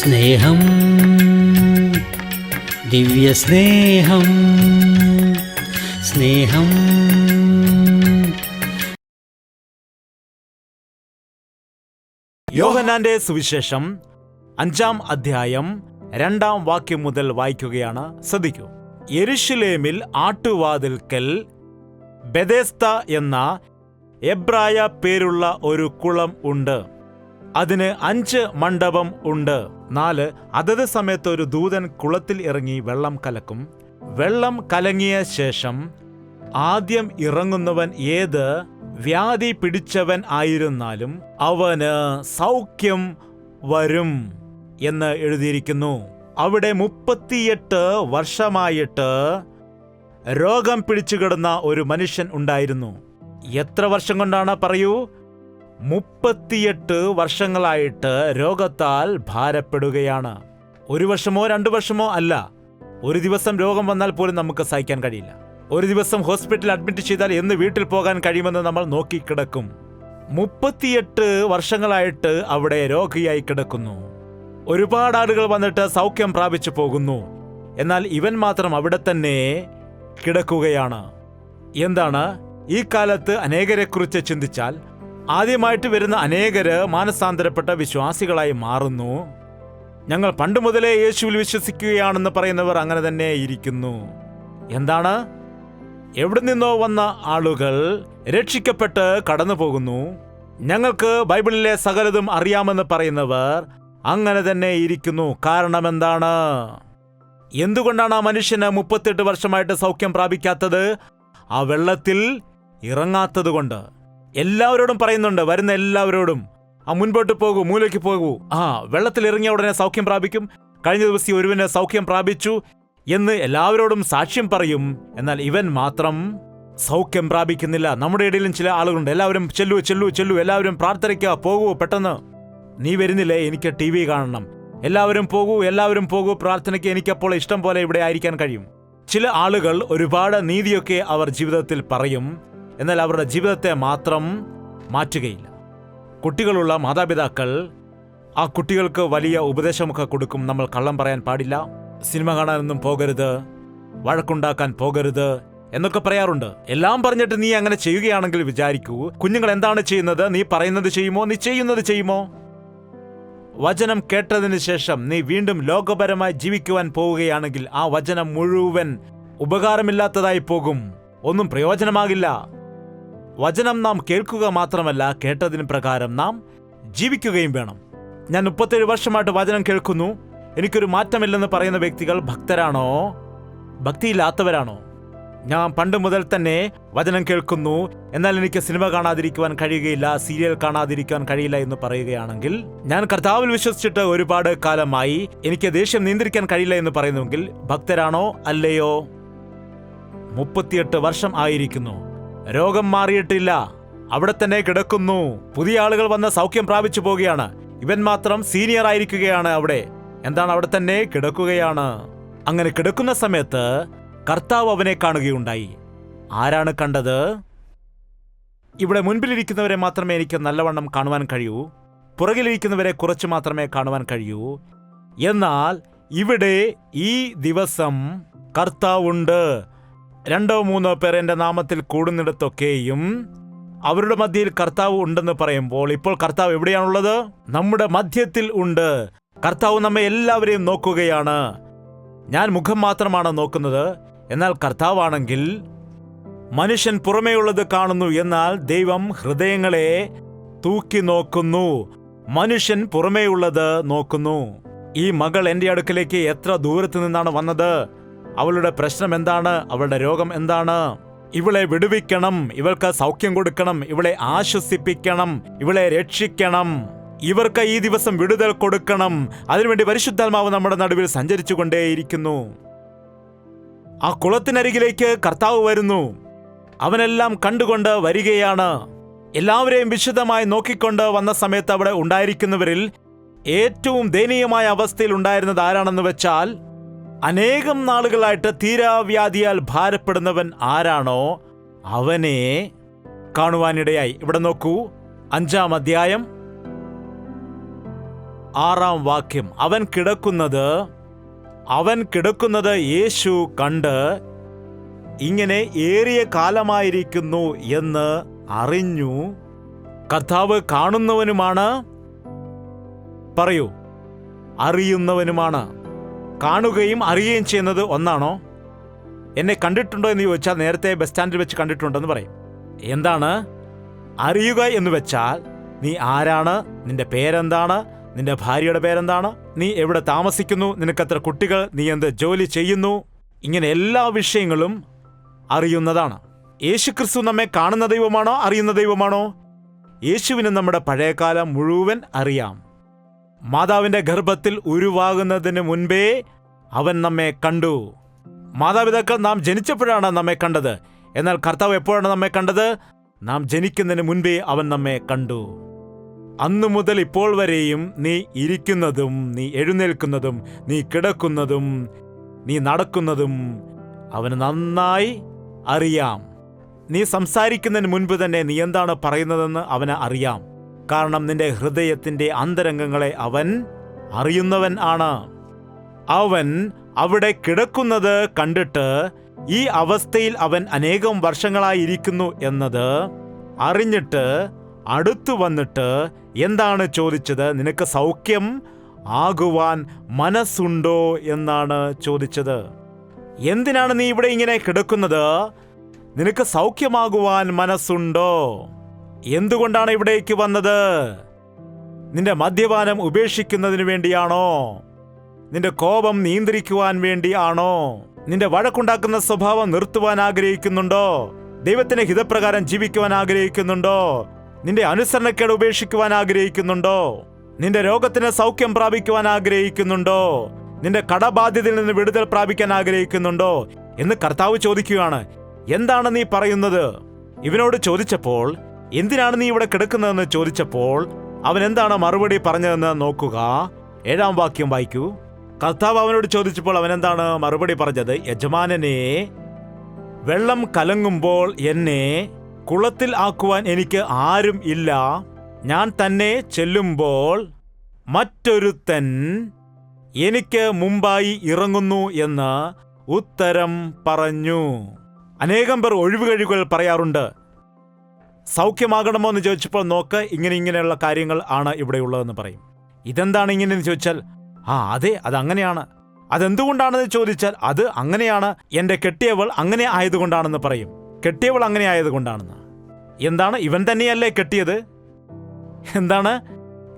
സ്നേഹം, ദിവ്യസ്നേഹം, സ്നേഹം. യോഹന്നാന്റെ സുവിശേഷം 5-ാം അധ്യായം 2-ാം വാക്യം മുതൽ വായിക്കുകയാണ്. ശ്രദ്ധിക്കൂ. യെരുശലേമിൽ ആട്ടുവാതിൽക്കൽ ബെഥെസ്ദ എന്ന എബ്രായ പേരുള്ള ഒരു കുളം ഉണ്ട്. അതിന് 5 മണ്ഡപം ഉണ്ട്. 4 അതത് സമയത്ത് ഒരു ദൂതൻ കുളത്തിൽ ഇറങ്ങി വെള്ളം കലക്കും. വെള്ളം കലങ്ങിയ ശേഷം ആദ്യം ഇറങ്ങുന്നവൻ ഏത് വ്യാധി പിടിച്ചവൻ ആയിരുന്നാലും അവന് സൗഖ്യം വരും എന്ന് എഴുതിയിരിക്കുന്നു. അവിടെ 38 വർഷമായിട്ട് രോഗം പിടിച്ചുകിടന്ന ഒരു മനുഷ്യൻ ഉണ്ടായിരുന്നു. എത്ര വർഷം കൊണ്ടാണ് പറയൂ? 38 വർഷങ്ങളായിട്ട് രോഗത്താൽ ഭാരപ്പെടുകയാണ്. 1 വർഷമോ 2 വർഷമോ അല്ല. ഒരു ദിവസം രോഗം വന്നാൽ പോലും നമുക്ക് സഹിക്കാൻ കഴിയില്ല. ഒരു ദിവസം ഹോസ്പിറ്റലിൽ അഡ്മിറ്റ് ചെയ്താൽ എന്ന് വീട്ടിൽ പോകാൻ കഴിയുമെന്ന് നമ്മൾ നോക്കിക്കിടക്കും. 38 വർഷങ്ങളായിട്ട് അവിടെ രോഗിയായി കിടക്കുന്നു. ഒരുപാട് ആളുകൾ വന്നിട്ട് സൗഖ്യം പ്രാപിച്ചു പോകുന്നു. എന്നാൽ ഇവൻ മാത്രം അവിടെ തന്നെ കിടക്കുകയാണ്. എന്താണ്? ഈ കാലത്ത് അനേകരെക്കുറിച്ച് ചിന്തിച്ചാൽ ആദ്യമായിട്ട് വരുന്ന അനേകര് മാനസാന്തരപ്പെട്ട വിശ്വാസികളായി മാറുന്നു. ഞങ്ങൾ പണ്ട് മുതലേ യേശുവിൽ വിശ്വസിക്കുകയാണെന്ന് പറയുന്നവർ അങ്ങനെ തന്നെ ഇരിക്കുന്നു. എന്താണ്? എവിടെ നിന്നോ വന്ന ആളുകൾ രക്ഷിക്കപ്പെട്ട് കടന്നു പോകുന്നു. ഞങ്ങൾക്ക് ബൈബിളിലെ സകലതും അറിയാമെന്ന് പറയുന്നവർ അങ്ങനെ തന്നെ ഇരിക്കുന്നു. കാരണം എന്താണ്? എന്തുകൊണ്ടാണ് ആ മനുഷ്യന് 38 വർഷമായിട്ട് സൗഖ്യം പ്രാപിക്കാത്തത്? ആ വെള്ളത്തിൽ ഇറങ്ങാത്തത് കൊണ്ട്. എല്ലാവരോടും പറയുന്നുണ്ട്, വരുന്ന എല്ലാവരോടും, മുൻപോട്ട് പോകൂ, മൂലയ്ക്ക് പോകൂ. വെള്ളത്തിൽ ഇറങ്ങിയ ഉടനെ സൗഖ്യം പ്രാപിക്കും. കഴിഞ്ഞ ദിവസം ഒരുവന് സൗഖ്യം പ്രാപിച്ചു എന്ന് എല്ലാവരോടും സാക്ഷ്യം പറയും. എന്നാൽ ഇവൻ മാത്രം സൗഖ്യം പ്രാപിക്കുന്നില്ല. നമ്മുടെ ഇടയിലും ചില ആളുകളുണ്ട്. എല്ലാവരും ചെല്ലു ചെല്ലു ചെല്ലു, എല്ലാവരും പ്രാർത്ഥനയ്ക്ക് പോകൂ, പെട്ടെന്ന്. നീ വരുന്നില്ലേ? എനിക്ക് TV കാണണം. എല്ലാവരും പോകൂ, എല്ലാവരും പോകൂ പ്രാർത്ഥനയ്ക്ക്. എനിക്കപ്പോൾ ഇഷ്ടം പോലെ ഇവിടെ ആയിരിക്കാൻ കഴിയും. ചില ആളുകൾ ഒരുപാട് നീതിയൊക്കെ അവർ ജീവിതത്തിൽ പറയും. എന്നാൽ അവരുടെ ജീവിതത്തെ മാത്രം മാറ്റുകയില്ല. കുട്ടികളുള്ള മാതാപിതാക്കൾ ആ കുട്ടികൾക്ക് വലിയ ഉപദേശമൊക്കെ കൊടുക്കും. നമ്മൾ കള്ളം പറയാൻ പാടില്ല, സിനിമ കാണാനൊന്നും പോകരുത്, വഴക്കുണ്ടാക്കാൻ പോകരുത് എന്നൊക്കെ പറയാറുണ്ട്. എല്ലാം പറഞ്ഞിട്ട് നീ അങ്ങനെ ചെയ്യുകയാണെങ്കിൽ വിചാരിക്കൂ, കുഞ്ഞുങ്ങൾ എന്താണ് ചെയ്യുന്നത്? നീ പറയുന്നത് ചെയ്യുമോ? നീ ചെയ്യുന്നത് ചെയ്യുമോ? വചനം കേട്ടതിന് ശേഷം നീ വീണ്ടും ലോകപരമായി ജീവിക്കുവാൻ പോവുകയാണെങ്കിൽ ആ വചനം മുഴുവൻ ഉപകാരമില്ലാത്തതായി പോകും. ഒന്നും പ്രയോജനമാകില്ല. വചനം നാം കേൾക്കുക മാത്രമല്ല, കേട്ടതിന് പ്രകാരം നാം ജീവിക്കുകയും വേണം. ഞാൻ 37 വർഷമായിട്ട് വചനം കേൾക്കുന്നു, എനിക്കൊരു മാറ്റമില്ലെന്ന് പറയുന്ന വ്യക്തികൾ ഭക്തരാണോ? ഭക്തിയില്ലാത്തവരാണോ? ഞാൻ പണ്ട് മുതൽ തന്നെ വചനം കേൾക്കുന്നു, എന്നാൽ എനിക്ക് സിനിമ കാണാതിരിക്കുവാൻ കഴിയുകയില്ല, സീരിയൽ കാണാതിരിക്കുവാൻ കഴിയില്ല എന്ന് പറയുകയാണെങ്കിൽ, ഞാൻ കർത്താവിൽ വിശ്വസിച്ചിട്ട് ഒരുപാട് കാലമായി എനിക്ക് ദേഷ്യം നിയന്ത്രിക്കാൻ കഴിയില്ല എന്ന് പറയുന്നുവെങ്കിൽ ഭക്തരാണോ അല്ലയോ? 38 വർഷം ആയിരിക്കുന്നു, രോഗം മാറിയിട്ടില്ല, അവിടെ തന്നെ കിടക്കുന്നു. പുതിയ ആളുകൾ വന്ന് സൗഖ്യം പ്രാപിച്ചു പോവുകയാണ്. ഇവൻ മാത്രം സീനിയർ ആയിരിക്കുകയാണ്. അവിടെ എന്താണ്? അവിടെ തന്നെ കിടക്കുകയാണ്. അങ്ങനെ കിടക്കുന്ന സമയത്ത് കർത്താവ് അവനെ കാണുകയുണ്ടായി. ആരാണ് കണ്ടത്? ഇവിടെ മുൻപിലിരിക്കുന്നവരെ മാത്രമേ എനിക്ക് നല്ലവണ്ണം കാണുവാൻ കഴിയൂ, പുറകിലിരിക്കുന്നവരെ കുറച്ച് മാത്രമേ കാണുവാൻ കഴിയൂ. എന്നാൽ ഇവിടെ ഈ ദിവസം കർത്താവുണ്ട്. 2-3 പേർ എൻ്റെ നാമത്തിൽ കൂടുന്നിടത്തൊക്കെയും അവരുടെ മധ്യയിൽ കർത്താവ് ഉണ്ടെന്ന് പറയുമ്പോൾ, ഇപ്പോൾ കർത്താവ് എവിടെയാണുള്ളത്? നമ്മുടെ മധ്യത്തിൽ ഉണ്ട്. കർത്താവ് നമ്മെ എല്ലാവരെയും നോക്കുകയാണ്. ഞാൻ മുഖം മാത്രമാണ് നോക്കുന്നത്. എന്നാൽ കർത്താവാണെങ്കിൽ മനുഷ്യൻ പുറമേയുള്ളത് കാണുന്നു, എന്നാൽ ദൈവം ഹൃദയങ്ങളെ തൂക്കി നോക്കുന്നു. മനുഷ്യൻ പുറമേയുള്ളത് നോക്കുന്നു. ഈ മകൾ എൻ്റെ അടുക്കലേക്ക് എത്ര ദൂരത്ത് നിന്നാണ് വന്നത്? അവളുടെ പ്രശ്നം എന്താണ്? അവളുടെ രോഗം എന്താണ്? ഇവളെ വിടുവിക്കണം, ഇവൾക്ക് സൗഖ്യം കൊടുക്കണം, ഇവളെ ആശ്വസിപ്പിക്കണം, ഇവളെ രക്ഷിക്കണം, ഇവർക്ക് ഈ ദിവസം വിടുതൽ കൊടുക്കണം. അതിനുവേണ്ടി പരിശുദ്ധാത്മാവ് നമ്മുടെ നടുവിൽ സഞ്ചരിച്ചു കൊണ്ടേയിരിക്കുന്നു. ആ കുളത്തിനരികിലേക്ക് കർത്താവ് വരുന്നു. അവനെല്ലാം കണ്ടുകൊണ്ട് വരികയാണ്. എല്ലാവരെയും വിശദമായി നോക്കിക്കൊണ്ട് വന്ന സമയത്ത് അവിടെ ഉണ്ടായിരിക്കുന്നവരിൽ ഏറ്റവും ദയനീയമായ അവസ്ഥയിൽ ഉണ്ടായിരുന്നത് ആരാണെന്ന് വെച്ചാൽ, അനേകം നാളുകളായിട്ട് തീരാവ്യാധിയാൽ ഭാരപ്പെടുന്നവൻ ആരാണോ അവനെ കാണുവാനിടയായി. ഇവിടെ നോക്കൂ, 5-ാം അധ്യായം 6-ാം വാക്യം. അവൻ കിടക്കുന്നത് യേശു കണ്ട് ഇങ്ങനെ ഏറിയ കാലമായിരിക്കുന്നു എന്ന് അറിഞ്ഞു. കർത്താവ് കാണുന്നവനുമാണ്, പറയൂ, അറിയുന്നവനുമാണ്. കാണുകയും അറിയുകയും ചെയ്യുന്നത് ഒന്നാണോ? എന്നെ കണ്ടിട്ടുണ്ടോ എന്ന് ചോദിച്ചാൽ നേരത്തെ ബസ് സ്റ്റാൻഡിൽ വെച്ച് കണ്ടിട്ടുണ്ടെന്ന് പറയും. എന്താണ് അറിയുക എന്ന് വെച്ചാൽ നീ ആരാണ്, നിന്റെ പേരെന്താണ്, നിന്റെ ഭാര്യയുടെ പേരെന്താണ്, നീ എവിടെ താമസിക്കുന്നു, നിനക്കെത്ര കുട്ടികൾ, നീ എന്ത് ജോലി ചെയ്യുന്നു, ഇങ്ങനെ എല്ലാ വിഷയങ്ങളും അറിയുന്നതാണ്. യേശുക്രിസ്തു നമ്മെ കാണുന്ന ദൈവമാണോ, അറിയുന്ന ദൈവമാണോ? യേശുവിന് നമ്മുടെ പഴയകാലം മുഴുവൻ അറിയാം. മാതാവിന്റെ ഗർഭത്തിൽ ഉരുവാകുന്നതിന് മുൻപേ അവൻ നമ്മെ കണ്ടു. മാതാപിതാക്കൾ നാം ജനിച്ചപ്പോഴാണ് നമ്മെ കണ്ടത്. എന്നാൽ കർത്താവ് എപ്പോഴാണ് നമ്മെ കണ്ടത്? നാം ജനിക്കുന്നതിന് മുൻപേ അവൻ നമ്മെ കണ്ടു. അന്നു മുതൽ ഇപ്പോൾ വരെയും നീ ഇരിക്കുന്നതും നീ എഴുന്നേൽക്കുന്നതും നീ കിടക്കുന്നതും നീ നടക്കുന്നതും അവന് നന്നായി അറിയാം. നീ സംസാരിക്കുന്നതിന് മുൻപ് തന്നെ നീ എന്താണ് പറയുന്നതെന്ന് അവന് അറിയാം. കാരണം നിന്റെ ഹൃദയത്തിന്റെ അന്തരംഗങ്ങളെ അവൻ അറിയുന്നവൻ ആണ്. അവൻ അവിടെ കിടക്കുന്നത് കണ്ടിട്ട് ഈ അവസ്ഥയിൽ അവൻ അനേകം വർഷങ്ങളായിരിക്കുന്നു എന്നത് അറിഞ്ഞിട്ട് അടുത്തു വന്നിട്ട് എന്താണ് ചോദിച്ചത്? നിനക്ക് സൗഖ്യം ആകുവാൻ മനസ്സുണ്ടോ എന്നാണ് ചോദിച്ചത്. എന്തിനാണ് നീ ഇവിടെ ഇങ്ങനെ കിടക്കുന്നത്? നിനക്ക് സൗഖ്യമാകുവാൻ മനസ്സുണ്ടോ? എന്തുകൊണ്ടാണ് ഇവിടേക്ക് വന്നത്? നിന്റെ മദ്യപാനം ഉപേക്ഷിക്കുന്നതിന് വേണ്ടിയാണോ? നിന്റെ കോപം നിയന്ത്രിക്കുവാൻ വേണ്ടിയാണോ? നിന്റെ വഴക്കുണ്ടാക്കുന്ന സ്വഭാവം നിർത്തുവാൻ ആഗ്രഹിക്കുന്നുണ്ടോ? ദൈവത്തിന്റെ ഹിതപ്രകാരം ജീവിക്കുവാൻ ആഗ്രഹിക്കുന്നുണ്ടോ? നിന്റെ അനുസരണക്കേട് ഉപേക്ഷിക്കുവാൻ ആഗ്രഹിക്കുന്നുണ്ടോ? നിന്റെ രോഗത്തിന് സൗഖ്യം പ്രാപിക്കുവാൻ ആഗ്രഹിക്കുന്നുണ്ടോ? നിന്റെ കടബാധ്യതയിൽ നിന്ന് വിടുതൽ പ്രാപിക്കാൻ ആഗ്രഹിക്കുന്നുണ്ടോ എന്ന് കർത്താവ് ചോദിക്കുകയാണ്. എന്താണ് നീ പറയുന്നത്? ഇവനോട് ചോദിച്ചപ്പോൾ, എന്തിനാണ് നീ ഇവിടെ കിടക്കുന്നതെന്ന് ചോദിച്ചപ്പോൾ അവൻ എന്താണ് മറുപടി പറഞ്ഞതെന്ന് നോക്കുക. 7-ാം വാക്യം വായിക്കൂ. കർത്താവ് അവനോട് ചോദിച്ചപ്പോൾ അവൻ എന്താണ് മറുപടി പറഞ്ഞത്? യജമാനനെ, വെള്ളം കലങ്ങുമ്പോൾ എന്നെ കുളത്തിൽ ആക്കുവാൻ എനിക്ക് ആരും ഇല്ല. ഞാൻ തന്നെ ചെല്ലുമ്പോൾ മറ്റൊരുത്തൻ എനിക്ക് മുമ്പായി ഇറങ്ങുന്നു എന്ന് ഉത്തരം പറഞ്ഞു. അനേകം പേർ ഒഴിവുകഴിവുകൾ പറയാറുണ്ട്. സൗഖ്യമാകണമോ എന്ന് ചോദിച്ചപ്പോൾ നോക്ക്, ഇങ്ങനെയുള്ള കാര്യങ്ങൾ ആണ് ഇവിടെയുള്ളതെന്ന് പറയും. ഇതെന്താണ് ഇങ്ങനെയെന്ന് ചോദിച്ചാൽ, അതെ, അതങ്ങനെയാണ്. അതെന്തുകൊണ്ടാണെന്ന് ചോദിച്ചാൽ, അത് അങ്ങനെയാണ്, എൻ്റെ കെട്ടിയവൾ അങ്ങനെ ആയതുകൊണ്ടാണെന്ന് പറയും. കെട്ടിയവൾ അങ്ങനെ ആയതുകൊണ്ടാണെന്ന്. എന്താണ്, ഇവൻ തന്നെയല്ലേ കെട്ടിയത്? എന്താണ്,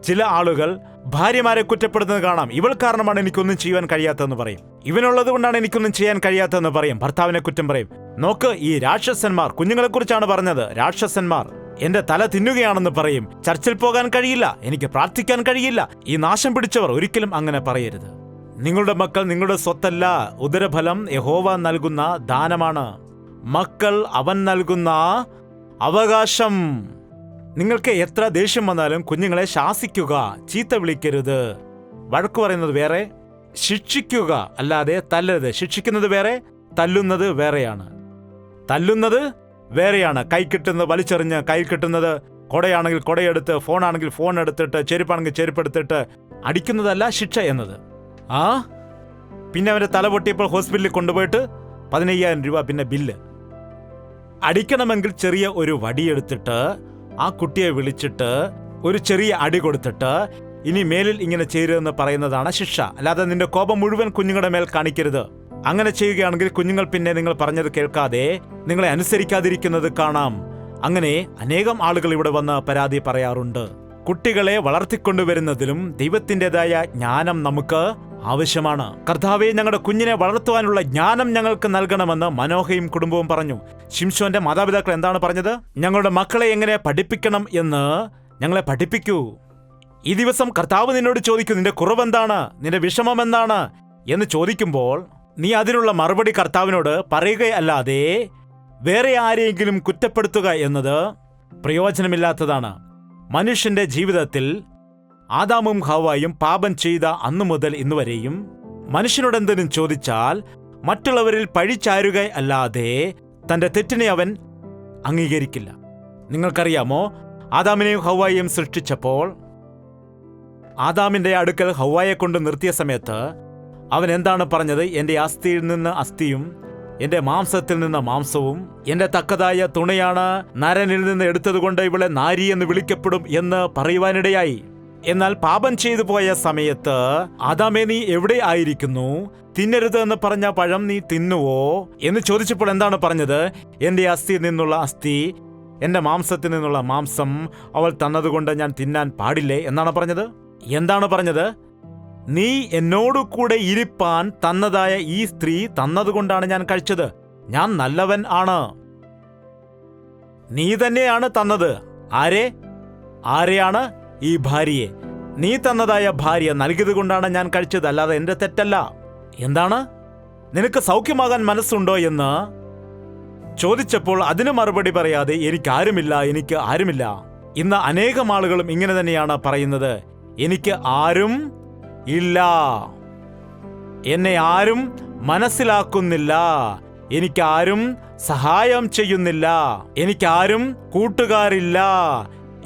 ചില ആളുകൾ ഭാര്യമാരെ കുറ്റപ്പെടുന്നത് കാണാം. ഇവൾ കാരണമാണ് എനിക്കൊന്നും ചെയ്യാൻ കഴിയാത്തതെന്ന് പറയും. ഇവനുള്ളത് കൊണ്ടാണ് എനിക്കൊന്നും ചെയ്യാൻ കഴിയാത്തതെന്ന് പറയും. ഭർത്താവിനെ കുറ്റം പറയും. നോക്ക്, ഈ രാക്ഷസന്മാർ, കുഞ്ഞുങ്ങളെ കുറിച്ചാണ് പറഞ്ഞത്. രാക്ഷസന്മാർ എന്റെ തല തിന്നുകയാണെന്ന് പറയും. ചർച്ചിൽ പോകാൻ കഴിയില്ല, എനിക്ക് പ്രാർത്ഥിക്കാൻ കഴിയില്ല. ഈ നാശം പിടിച്ചവർ ഒരിക്കലും അങ്ങനെ പറയരുത്. നിങ്ങളുടെ മക്കൾ നിങ്ങളുടെ സ്വത്തല്ല. ഉദരഫലം യഹോവ നൽകുന്ന ദാനമാണ്. മക്കൾ അവൻ നൽകുന്ന അവകാശം. നിങ്ങൾക്ക് എത്ര ദേഷ്യം വന്നാലും കുഞ്ഞുങ്ങളെ ശാസിക്കുക, ചീത്ത വിളിക്കരുത്. വഴക്കു പറയുന്നത് വേറെ, ശിക്ഷിക്കുക അല്ലാതെ തല്ലരുത്. ശിക്ഷിക്കുന്നത് വേറെ, തല്ലുന്നത് വേറെയാണ്. തല്ലുന്നത് വേറെയാണ്. കൈ കിട്ടുന്നത് വലിച്ചെറിഞ്ഞ്, കൈ കിട്ടുന്നത് കൊടയാണെങ്കിൽ കൊടയെടുത്ത്, ഫോണാണെങ്കിൽ ഫോൺ എടുത്തിട്ട്, ചെരുപ്പാണെങ്കിൽ ചെരുപ്പെടുത്തിട്ട് അടിക്കുന്നതല്ല ശിക്ഷ എന്നത്. പിന്നെ അവന്റെ തല പൊട്ടിയപ്പോൾ ഹോസ്പിറ്റലിൽ കൊണ്ടുപോയിട്ട് 15,000 രൂപ പിന്നെ ബില്ല്. അടിക്കണമെങ്കിൽ ചെറിയ ഒരു വടിയെടുത്തിട്ട് ആ കുട്ടിയെ വിളിച്ചിട്ട് ഒരു ചെറിയ അടി കൊടുത്തിട്ട് ഇനി മേലിൽ ഇങ്ങനെ ചെയ്യരുതെന്ന് പറയുന്നതാണ് ശിക്ഷ. അല്ലാതെ നിന്റെ കോപം മുഴുവൻ കുഞ്ഞുങ്ങളുടെ മേൽ കാണിക്കരുത്. അങ്ങനെ ചെയ്യുകയാണെങ്കിൽ കുഞ്ഞുങ്ങൾ പിന്നെ നിങ്ങൾ പറഞ്ഞത് കേൾക്കാതെ നിങ്ങളെ അനുസരിക്കാതിരിക്കുന്നത് കാണാം. അങ്ങനെ അനേകം ആളുകൾ ഇവിടെ വന്ന് പരാതി പറയാറുണ്ട്. കുട്ടികളെ വളർത്തിക്കൊണ്ടുവരുന്നതിലും ദൈവത്തിൻ്റെതായ ജ്ഞാനം നമുക്ക് ആവശ്യമാണ്. കർത്താവേ, ഞങ്ങളുടെ കുഞ്ഞിനെ വളർത്തുവാനുള്ള ജ്ഞാനം ഞങ്ങൾക്ക് നൽകണമെന്ന് മനോഹയും കുടുംബവും പറഞ്ഞു. ശിംശോന്റെ മാതാപിതാക്കൾ എന്താണ് പറഞ്ഞത്? ഞങ്ങളുടെ മക്കളെ എങ്ങനെ പഠിപ്പിക്കണം എന്ന് ഞങ്ങളെ പഠിപ്പിക്കൂ. ഈ ദിവസം കർത്താവ് നിന്നോട് ചോദിക്കും, നിന്റെ കുറവെന്താണ്, നിന്റെ വിഷമം എന്താണ് എന്ന് ചോദിക്കുമ്പോൾ നീ അതിനുള്ള മറുപടി കർത്താവിനോട് പറയുകയല്ലാതെ വേറെ ആരെയെങ്കിലും കുറ്റപ്പെടുത്തുക എന്നത് പ്രയോജനമില്ലാത്തതാണ്. മനുഷ്യന്റെ ജീവിതത്തിൽ ആദാമും ഹവ്വായും പാപം ചെയ്ത അന്നു മുതൽ ഇന്നുവരെയും മനുഷ്യനോട് എന്തെങ്കിലും ചോദിച്ചാൽ മറ്റുള്ളവരിൽ പഴിചാരുകയല്ലാതെ തന്റെ തെറ്റിനെ അവൻ അംഗീകരിക്കില്ല. നിങ്ങൾക്കറിയാമോ, ആദാമിനെയും ഹവ്വായെയും സൃഷ്ടിച്ചപ്പോൾ ആദാമിന്റെ അടുക്കൽ ഹൗവായെ കൊണ്ട് നിർത്തിയ സമയത്ത് അവൻ എന്താണ് പറഞ്ഞത്? എൻ്റെ അസ്ഥിയിൽ നിന്ന് അസ്ഥിയും എന്റെ മാംസത്തിൽ നിന്ന് മാംസവും എന്റെ തക്കതായ തുണയാണ് നരനിൽ നിന്ന് എടുത്തതുകൊണ്ട് ഇവളെ നാരി എന്ന് വിളിക്കപ്പെടും എന്ന് പറയുവാനിടയായി. എന്നാൽ പാപം ചെയ്തു പോയ സമയത്ത് ആദാമേ, നീ എവിടെ ആയിരിക്കുന്നു? തിന്നരുത് എന്ന് പറഞ്ഞ പഴം നീ തിന്നുവോ എന്ന് ചോദിച്ചപ്പോൾ എന്താണ് പറഞ്ഞത്? എന്റെ അസ്ഥിയിൽ നിന്നുള്ള അസ്ഥി, എന്റെ മാംസത്തിൽ നിന്നുള്ള മാംസം അവൾ തന്നതുകൊണ്ട് ഞാൻ തിന്നാൻ പാടില്ലേ എന്നാണ് പറഞ്ഞത്. എന്താണ് പറഞ്ഞത്? നീ എന്നോടു കൂടെ ഇരിപ്പാൻ തന്നതായ ഈ സ്ത്രീ തന്നതുകൊണ്ടാണ് ഞാൻ കഴിച്ചത്. ഞാൻ നല്ലവൻ ആണ്. നീ തന്നെയാണ് തന്നത്. ആരെയാണ്? ഈ ഭാര്യയെ. നീ തന്നതായ ഭാര്യ നൽകിയത് കൊണ്ടാണ് ഞാൻ കഴിച്ചത്, അല്ലാതെ എന്റെ തെറ്റല്ല. എന്താണ്? നിനക്ക് സൗഖ്യമാകാൻ മനസ്സുണ്ടോ എന്ന് ചോദിച്ചപ്പോൾ അതിന് മറുപടി പറയാതെ എനിക്ക് ആരുമില്ല. ഇന്ന് അനേകം ആളുകളും ഇങ്ങനെ തന്നെയാണ് പറയുന്നത്. എനിക്ക് ആരും ഇല്ല, എന്നെ ആരും മനസ്സിലാക്കുന്നില്ല, എനിക്കാരും സഹായം ചെയ്യുന്നില്ല, എനിക്കാരും കൂട്ടുകാരില്ല,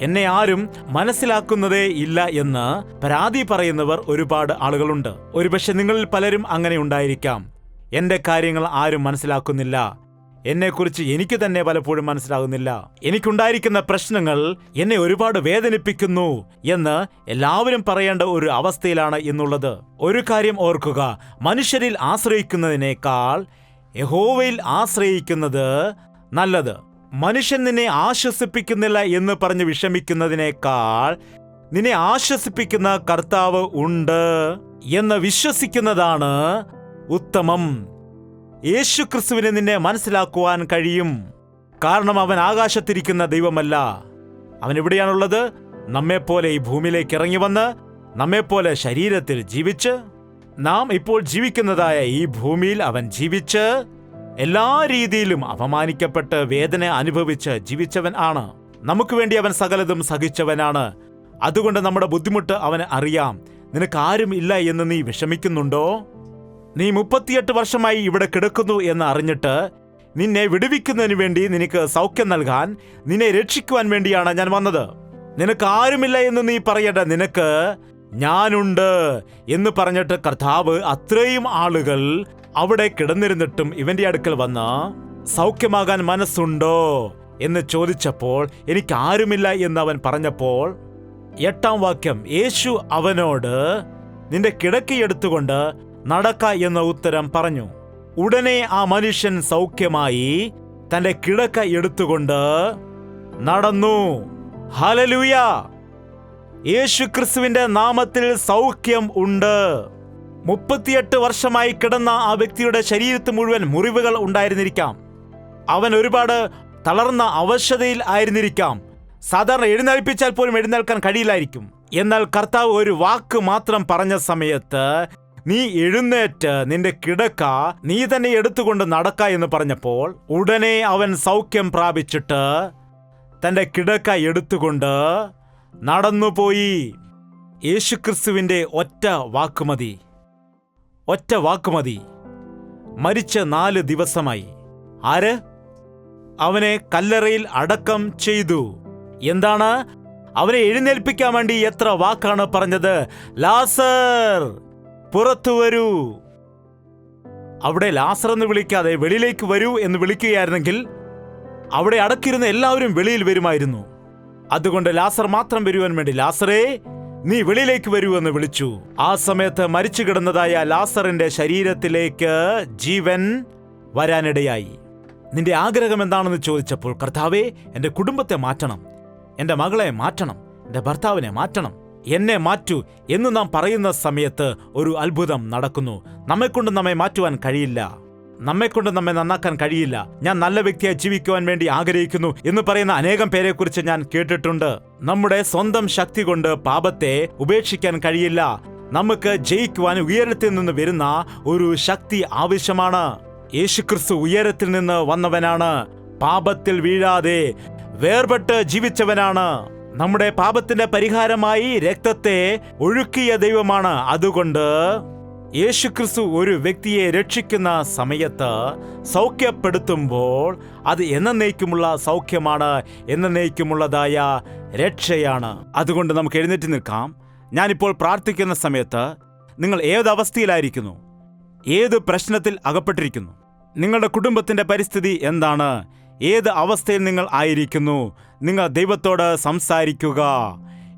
എന്നെ ആരും മനസ്സിലാക്കുന്നതേ ഇല്ല എന്ന് പരാതി പറയുന്നവർ ഒരുപാട് ആളുകളുണ്ട്. ഒരുപക്ഷെ നിങ്ങളിൽ പലരും അങ്ങനെ ഉണ്ടായിരിക്കാം. എന്റെ കാര്യങ്ങൾ ആരും മനസ്സിലാക്കുന്നില്ല, എന്നെക്കുറിച്ച് എനിക്ക് തന്നെ പലപ്പോഴും മനസ്സിലാകുന്നില്ല, എനിക്കുണ്ടായിരിക്കുന്ന പ്രശ്നങ്ങൾ എന്നെ ഒരുപാട് വേദനിപ്പിക്കുന്നു എന്ന് എല്ലാവരും പറയേണ്ട ഒരു അവസ്ഥയിലാണ് ഇന്നുള്ളത്. ഒരു കാര്യം ഓർക്കുക, മനുഷ്യരിൽ ആശ്രയിക്കുന്നതിനേക്കാൾ യഹോവയിൽ ആശ്രയിക്കുന്നത് നല്ലത്. മനുഷ്യൻ നിന്നെ ആശ്വസിപ്പിക്കുന്നില്ല എന്ന് പറഞ്ഞ് വിഷമിക്കുന്നതിനേക്കാൾ നിന്നെ ആശ്വസിപ്പിക്കുന്ന കർത്താവ് ഉണ്ട് എന്ന് വിശ്വസിക്കുന്നതാണ് ഉത്തമം. യേശുക്രിസ്തുവിനെ നിന്നെ മനസ്സിലാക്കുവാൻ കഴിയും. കാരണം അവൻ ആകാശത്തിരിക്കുന്ന ദൈവമല്ല. അവൻ എവിടെയാണുള്ളത്? നമ്മെപ്പോലെ ഈ ഭൂമിയിലേക്ക് ഇറങ്ങി വന്ന് നമ്മെപ്പോലെ ശരീരത്തിൽ ജീവിച്ച്, നാം ഇപ്പോൾ ജീവിക്കുന്നതായ ഈ ഭൂമിയിൽ അവൻ ജീവിച്ച് എല്ലാ രീതിയിലും അപമാനിക്കപ്പെട്ട് വേദന അനുഭവിച്ച് ജീവിച്ചവൻ ആണ്. നമുക്ക് വേണ്ടി അവൻ സകലതും സഹിച്ചവനാണ്. അതുകൊണ്ട് നമ്മുടെ ബുദ്ധിമുട്ട് അവന് അറിയാം. നിനക്കാരും ഇല്ല എന്ന് നീ വിഷമിക്കുന്നുണ്ടോ? നീ 38 വർഷമായി ഇവിടെ കിടക്കുന്നു എന്ന് അറിഞ്ഞിട്ട് നിന്നെ വിടുവിക്കുന്നതിന് വേണ്ടി, നിനക്ക് സൗഖ്യം നൽകാൻ, നിന്നെ രക്ഷിക്കുവാൻ വേണ്ടിയാണ് ഞാൻ വന്നത്. നിനക്ക് ആരുമില്ല എന്ന് നീ പറയണ്ട, നിനക്ക് ഞാനുണ്ട് എന്ന് പറഞ്ഞിട്ട് കർത്താവ് അത്രയും ആളുകൾ അവിടെ കിടന്നിരുന്നിട്ടും ഇവന്റെ അടുക്കൽ വന്ന് സൗഖ്യമാകാൻ മനസ്സുണ്ടോ എന്ന് ചോദിച്ചപ്പോൾ എനിക്ക് ആരുമില്ല എന്ന് അവൻ പറഞ്ഞപ്പോൾ 8-ാം വാക്യം, യേശു അവനോട് നിന്റെ കിടക്കയെടുത്തുകൊണ്ട് നടക്ക എന്ന ഉത്തരം പറഞ്ഞു. ഉടനെ ആ മനുഷ്യൻ സൗഖ്യമായി തന്റെ കിടക്ക എടുത്തുകൊണ്ട് നടന്നു. ഹല്ലേലൂയ! യേശുക്രിസ്തുവിന്റെ നാമത്തിൽ സൗഖ്യം ഉണ്ട്. 38 വർഷമായി കിടന്ന ആ വ്യക്തിയുടെ ശരീരത്ത് മുഴുവൻ മുറിവുകൾ ഉണ്ടായിരുന്നിരിക്കാം. അവൻ ഒരുപാട് തളർന്ന അവശതയിൽ ആയിരുന്നിരിക്കാം. സാധാരണ എഴുന്നേൽപ്പിച്ചാൽ പോലും എഴുന്നേൽക്കാൻ കഴിയില്ലായിരിക്കും. എന്നാൽ കർത്താവ് ഒരു വാക്ക് മാത്രം പറഞ്ഞ സമയത്ത് നീ എഴുന്നേറ്റ് നിന്റെ കിടക്ക നീ തന്നെ എടുത്തുകൊണ്ട് നടക്ക എന്ന് പറഞ്ഞപ്പോൾ ഉടനെ അവൻ സൗഖ്യം പ്രാപിച്ചിട്ട് തന്റെ കിടക്ക എടുത്തുകൊണ്ട് നടന്നുപോയി. യേശുക്രിസ്തുവിന്റെ ഒറ്റ വാക്കുമതി. മരിച്ച് 4 ദിവസമായി. അവനെ കല്ലറയിൽ അടക്കം ചെയ്തു. എന്താണ്? അവനെ എഴുന്നേൽപ്പിക്കാൻ വേണ്ടി എത്ര വാക്കാണ് പറഞ്ഞത്? ലാസർ പുറത്തു വരൂ. അവിടെ ലാസർ എന്ന് വിളിക്കാതെ വെളിയിലേക്ക് വരൂ എന്ന് വിളിക്കുകയായിരുന്നെങ്കിൽ അവിടെ അടക്കിയിരുന്ന എല്ലാവരും വെളിയിൽ വരുമായിരുന്നു. അതുകൊണ്ട് ലാസർ മാത്രം വരുവാൻ വേണ്ടി ലാസറേ നീ വെളിയിലേക്ക് വരൂ എന്ന് വിളിച്ചു. ആ സമയത്ത് മരിച്ചു കിടന്നതായ ലാസറിന്റെ ശരീരത്തിലേക്ക് ജീവൻ വരാനിടയായി. നിന്റെ ആഗ്രഹം എന്താണെന്ന് ചോദിച്ചപ്പോൾ കർത്താവേ, എന്റെ കുടുംബത്തെ മാറ്റണം, എന്റെ മകളെ മാറ്റണം, എന്റെ ഭർത്താവിനെ മാറ്റണം, എന്നെ മാറ്റൂ എന്ന് നാം പറയുന്ന സമയത്ത് ഒരു അത്ഭുതം നടക്കുന്നു. നമ്മെക്കൊണ്ട് നമ്മെ മാറ്റുവാൻ കഴിയില്ല, നമ്മെക്കൊണ്ട് നമ്മെ നന്നാക്കാൻ കഴിയില്ല. ഞാൻ നല്ല വ്യക്തിയായി ജീവിക്കുവാൻ വേണ്ടി ആഗ്രഹിക്കുന്നു എന്ന് പറയുന്ന അനേകം പേരെക്കുറിച്ച് ഞാൻ കേട്ടിട്ടുണ്ട്. നമ്മുടെ സ്വന്തം ശക്തി കൊണ്ട് പാപത്തെ ഉപേക്ഷിക്കാൻ കഴിയില്ല. നമുക്ക് ജയിക്കുവാൻ ഉയരത്തിൽ നിന്ന് വരുന്ന ഒരു ശക്തി ആവശ്യമാണ്. യേശുക്രിസ്തു ഉയരത്തിൽ നിന്ന് വന്നവനാണ്. പാപത്തിൽ വീഴാതെ വേർപെട്ട് ജീവിച്ചവനാണ്. നമ്മുടെ പാപത്തിന്റെ പരിഹാരമായി രക്തത്തെ ഒഴുക്കിയ ദൈവമാണ്. അതുകൊണ്ട് യേശുക്രിസ്തു ഒരു വ്യക്തിയെ രക്ഷിക്കുന്ന സമയത്ത് സൗഖ്യപ്പെടുത്തുമ്പോൾ അത് എന്നേക്കുമുള്ള സൗഖ്യമാണ്, എന്നേക്കുമുള്ളതായ രക്ഷയാണ്. അതുകൊണ്ട് നമുക്ക് എഴുന്നേറ്റ് നിൽക്കാം. ഞാനിപ്പോൾ പ്രാർത്ഥിക്കുന്ന സമയത്ത് നിങ്ങൾ ഏത് അവസ്ഥയിലായിരിക്കുന്നു? ഏത് പ്രശ്നത്തിൽ അകപ്പെട്ടിരിക്കുന്നു? നിങ്ങളുടെ കുടുംബത്തിന്റെ പരിസ്ഥിതി എന്താണ്? ഏത് അവസ്ഥയിൽ നിങ്ങൾ ആയിരിക്കുന്നു? നിങ്ങൾ ദൈവത്തോട് സംസാരിക്കുക.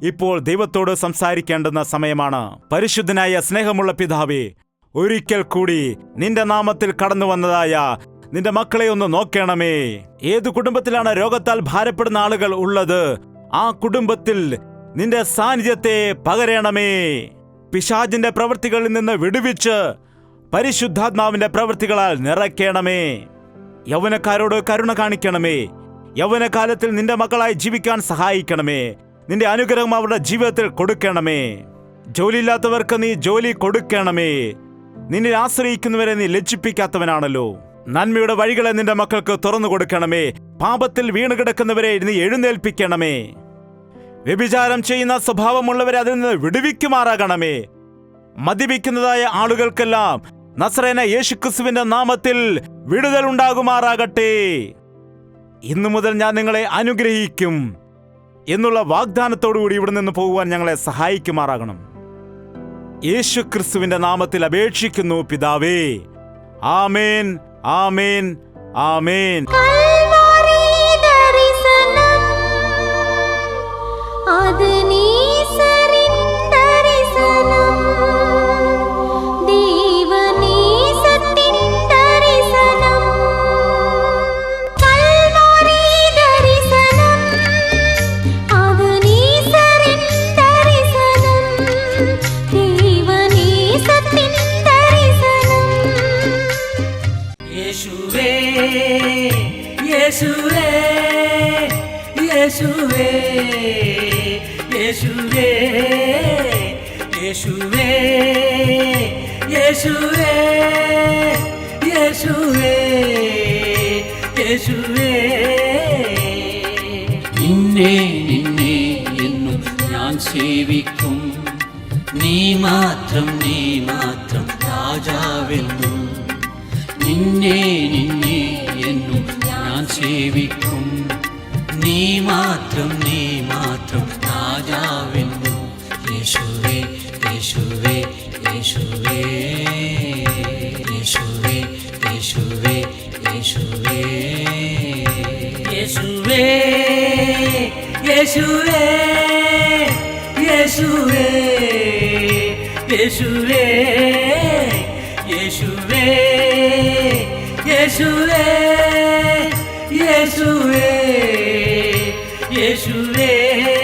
ഇപ്പോൾ ദൈവത്തോട് സംസാരിക്കേണ്ടുന്ന സമയമാണ്. പരിശുദ്ധനായ സ്നേഹമുള്ള പിതാവേ, ഒരിക്കൽ കൂടി നിന്റെ നാമത്തിൽ കടന്നു വന്നതായ നിന്റെ മക്കളെ ഒന്ന് നോക്കണമേ. ഏത് കുടുംബത്തിലാണ് രോഗത്താൽ ഭാരപ്പെടുന്ന ആളുകൾ ഉള്ളത്? ആ കുടുംബത്തിൽ നിന്റെ സാന്നിധ്യത്തെ പകരണമേ. പിശാചിന്റെ പ്രവൃത്തികളിൽ നിന്ന് വിടുവിച്ച് പരിശുദ്ധാത്മാവിന്റെ പ്രവൃത്തികളാൽ നിറയ്ക്കണമേ. യൗവനക്കാരോട് കരുണ കാണിക്കണമേ. യൗവനകാലത്തിൽ നിന്റെ മക്കളായി ജീവിക്കാൻ സഹായിക്കണമേ. നിന്റെ അനുഗ്രഹം അവരുടെ ജീവിതത്തിൽ കൊടുക്കണമേ. ജോലിയില്ലാത്തവർക്ക് നീ ജോലി കൊടുക്കണമേ. നിന്നെ ആശ്രയിക്കുന്നവരെ നീ ലജ്ജിപ്പിക്കാത്തവനാണല്ലോ. നന്മയുടെ വഴികളെ നിന്റെ മക്കൾക്ക് തുറന്നു കൊടുക്കണമേ. പാപത്തിൽ വീണ് കിടക്കുന്നവരെ നീ എഴുന്നേൽപ്പിക്കണമേ. വ്യഭിചാരം ചെയ്യുന്ന സ്വഭാവമുള്ളവരെ അതിൽ നിന്ന് വിടുവിക്കുമാറാകണമേ. മദ്യപിക്കുന്നതായ ആളുകൾക്കെല്ലാം നസറേന യേശുക്രിസ്തുവിന്റെ നാമത്തിൽ വിടുതൽ ഉണ്ടാകുമാറാകട്ടെ. ഇന്നു മുതൽ ഞാൻ നിങ്ങളെ അനുഗ്രഹിക്കും എന്നുള്ള വാഗ്ദാനത്തോടുകൂടി ഇവിടെ നിന്ന് പോകുവാൻ ഞങ്ങളെ സഹായിക്കുമാറാകണം. യേശുക്രിസ്തുവിന്റെ നാമത്തിൽ അപേക്ഷിക്കുന്നു പിതാവേ. ആമേൻ, ആമേൻ, ആമേൻ. നിന്നെ നിന്നെ എന്നും ഞാൻ സേവിക്കും. നീ മാത്രം രാജാവെന്നും. നിന്നെ നിന്നെ എന്നും ഞാൻ സേവിക്കും. നീ മാത്രം രാജാവെന്നും. യേശുവേ, യേശുവേ, യേശുവേ, യേശുവേ, യേശുവേ, യേശുവേ, യേശുവേ, യേശുവേ, യേശുവേ, യേശുവേ, യേശുവേ, യേശുവേ, യേശുവേ, യേശുവേ.